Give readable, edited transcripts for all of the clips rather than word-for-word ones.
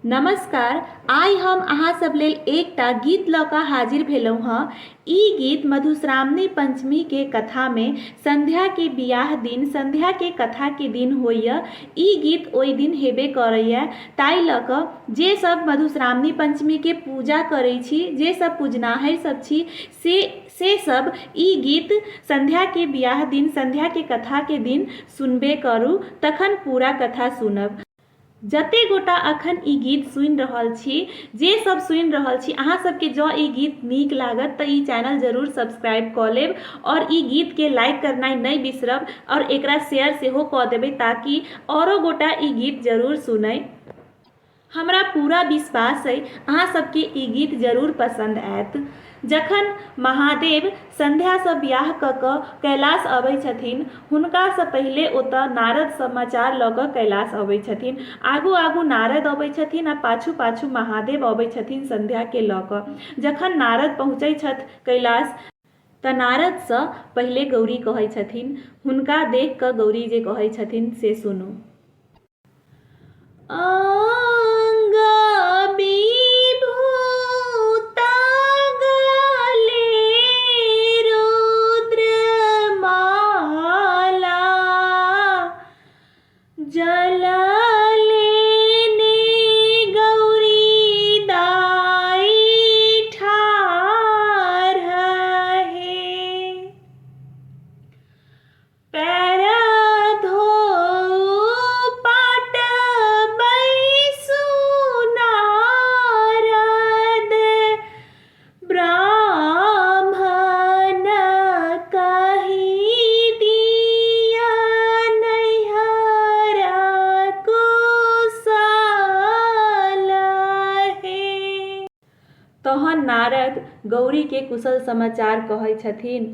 नमस्कार। आइ हम अहाँ सब लेल एकटा गीत लऽ कऽ हाजिर भेलहुँ हँ। ई गीत मधुश्रावणी पंचमी के कथा में संध्या के बियाह दिन, संध्या के कथा के दिन होइए। ई गीत ओहि दिन हेबे करैए। ताहि लऽ कऽ जे सब मधुश्रावणी पंचमी के पूजा करै छी, जे सब पूजनाहर सब छी, से सब ई गीत संध्या के बियाह दिन, संध्या के कथा के दिन सुनबे करू, तखन पूरा कथा सुनब। जते गोटा अखन ई गीत सुनि रहल छी, जे सब सुनि रहल छी, अहाँ सबके जँ ई गीत नीक लागत तऽ ई चैनल जरूर सब्सक्राइब कऽ लेब और ई गीत के लाइक करनाइ नहि बिसरब और एकरा शेयर सेहो कऽ देबै ताकि औरो गोटा ई गीत जरूर सुनै। हमरा पूरा विश्वास है अहाँ सबके ई गीत जरूर पसंद आयत। जखन महादेव संध्या से बियाह कऽ कऽ कैलाश अबै छथिन, हुनका से पहिले ओतऽ नारद समाचार लऽ कऽ कैलाश अबै छथिन। आगू आगू नारद अबै छथिन आ पाछू पाछू महादेव अबै छथिन संध्या के लऽ कऽ। जखन नारद पहुँचै छथि कैलाश तऽ नारद से पहिले गौरी कहै छथिन, हुनका देख कऽ गौरी जे कहै छथिन से सुनू। तहन नारद गौरी के कुशल समाचार कहै छथिन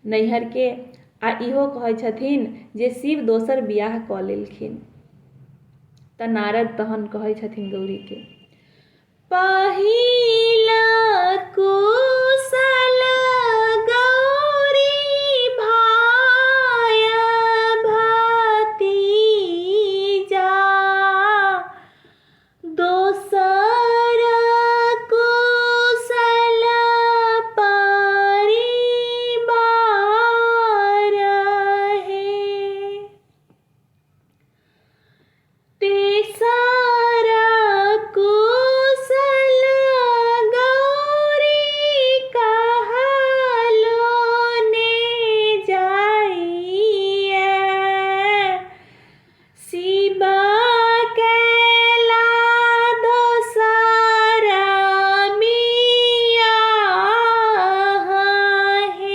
नैहर के, आ इहो कहै छथिन जे शिव दोसर बियाह कऽ लेलखिन। तऽ नारद तहन कहै छथिन गौरी के, पहिला कुशल गौरी भाय भतीजा, दोसर कुशल परिवार है, तेसर कुशल गौरी कहलो ने जाइए, शिव केला दोसर बियाह है।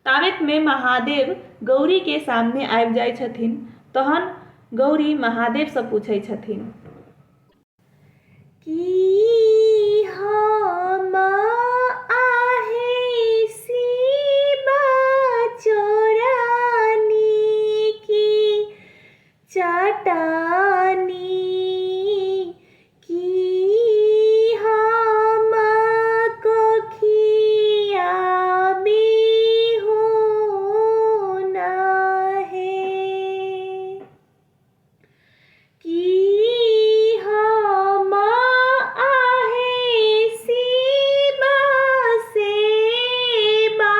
ताबत में महादेव गौरी के सामने आबि जाय छथिन। तहन गौरी महादेव से पूछै छथिन कि हम आहे शिव चोरानी की चटानी, कि हम कोखिया बिहुन है, कि हम आहे शिव सेवा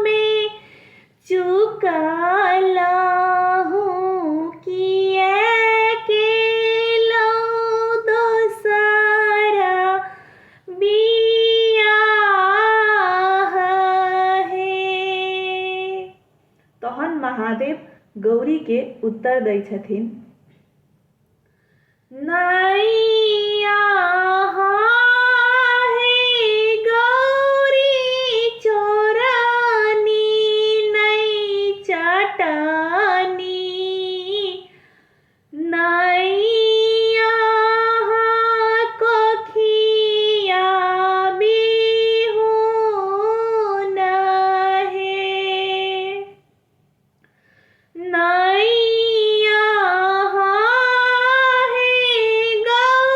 में चुकल हूँ, किए केलो दोसर बियाह है। तहन महादेव गौरी के उत्तर दै छथिन, नैया है गौरी चोरानी नहीं चटानी, नैया कोखिया बिहुन है, नैया है गौरी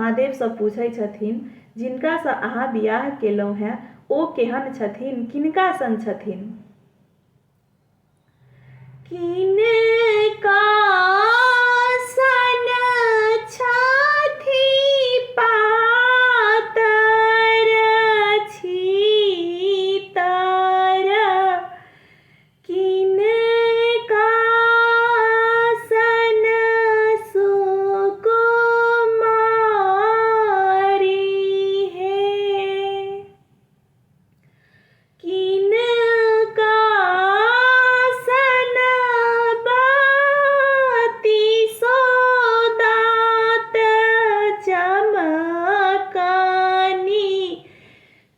महादेव सब पूछै छथिन जिनका सँ अहाँ बियाह केलहुँ हैं ओ केहन छथिन, किनका सन छथिन। किनका सन छथि पातर छीतर, किनका सन सुकुमारी है, किनका सन बाती सोदात चमकनी,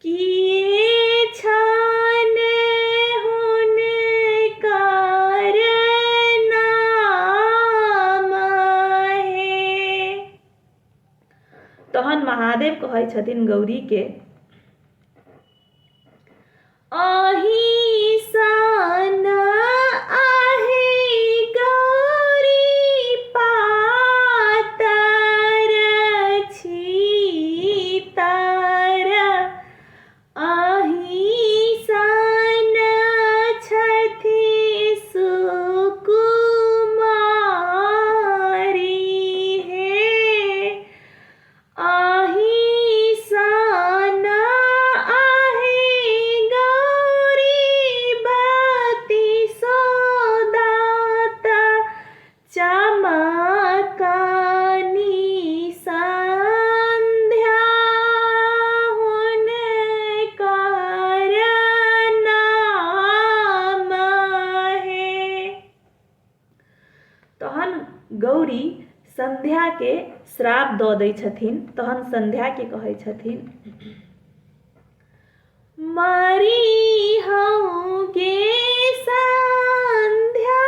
किए छन हुनकर नाम है। तहन महादेव कहै छथिन गौरी के अहि सन आहे गौरी पातर छीतर, अहि सन छथि सुकुमारी है, अहि सन आहे गौरी बती सोदात चमकनी, संध्या हुनकर नाम है। तहन गौरी संध्या के श्राप दऽ दै छथिन। तहन संध्या के कहै छथिन मरी हूँ गे संध्या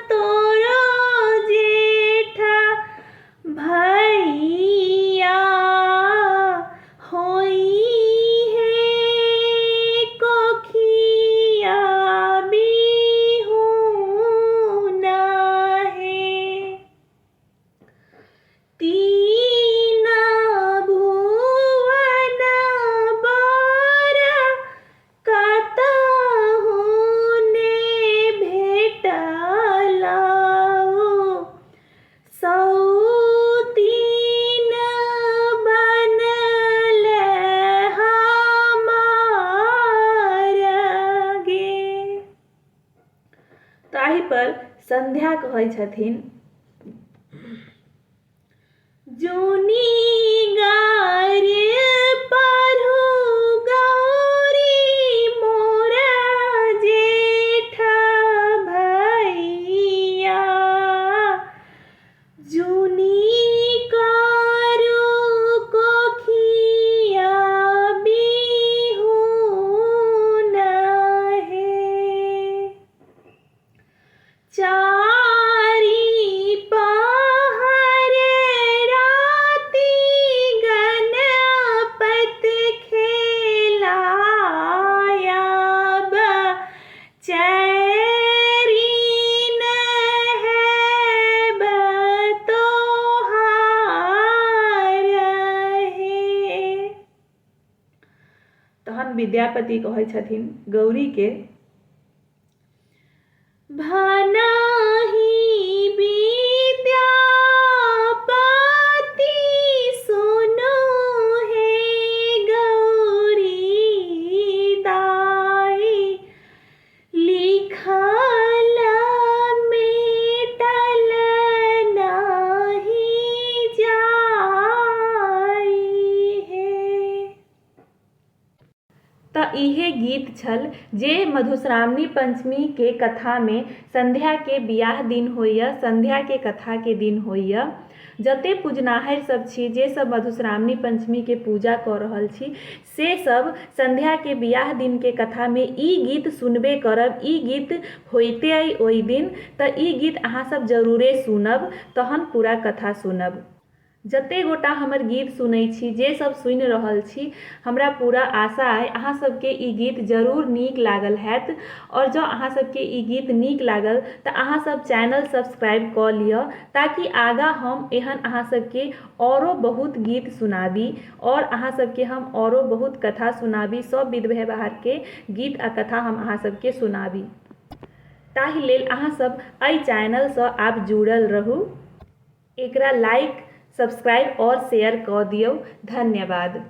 तोरो जेठा भैया, होई है कोखिया बिहुना है, तीन भुवन बर कतहु ने भेटलहु, सौतीन बनल हमार गे। ताहि पर संध्या कहै छथिन जूनी गारे पढ़ू गौरी मोरा जेठा भैया, जूनी करू कोखिया बिहुना है, चारी पहर राति गणपत खेलायब, चैरीन हैब तोहार है। तहन विद्यापति कहै छथिन गौरी के भनहि विद्यापति सुनु हे गौरी दाई, लिखल मेटल नाही जाई है। तऽ इहे गीत छल जे मधुश्रावणी पंचमी के कथा में संध्या के बियाह दिन होइए, संध्या के कथा के दिन होइए। जते पूजनाहर सब छी जे सब मधुश्रावणी पंचमी के पूजा कऽ रहल छी से सब संध्या के बियाह दिन के कथा में ई गीत सुनबे करब। ई गीत होइते अइ ओइ दिन, तऽ ई गीत अहाँ सब जरूरे सुनब, तहन पूरा कथा सुनब। जते गोटा हमर गीत सुनै छी, जे सब सुनि रहल छी, हमरा पूरा आशा अइ अहाँ सबके ई गीत जरूर नीक लागल हैत। और जँ अहाँ सबके ई गीत नीक लागल तऽ अहाँ सब चैनल सब्सक्राइब कऽ लिअ, ताकि आगाँ हम एहन अहाँ सबके औरो बहुत गीत सुनाबी और अहाँ सबके हम औरो बहुत कथा सुनाबी, सब विध व्यवहारके गीत आ कथा हम अहाँ सबके सुनाबी। ताहि लेल अहाँ सब एहि चैनलसँ आब जुड़ल रहू। एकरा लाइक, सब्सक्राइब और शेयर कऽ दियौ। धन्यवाद।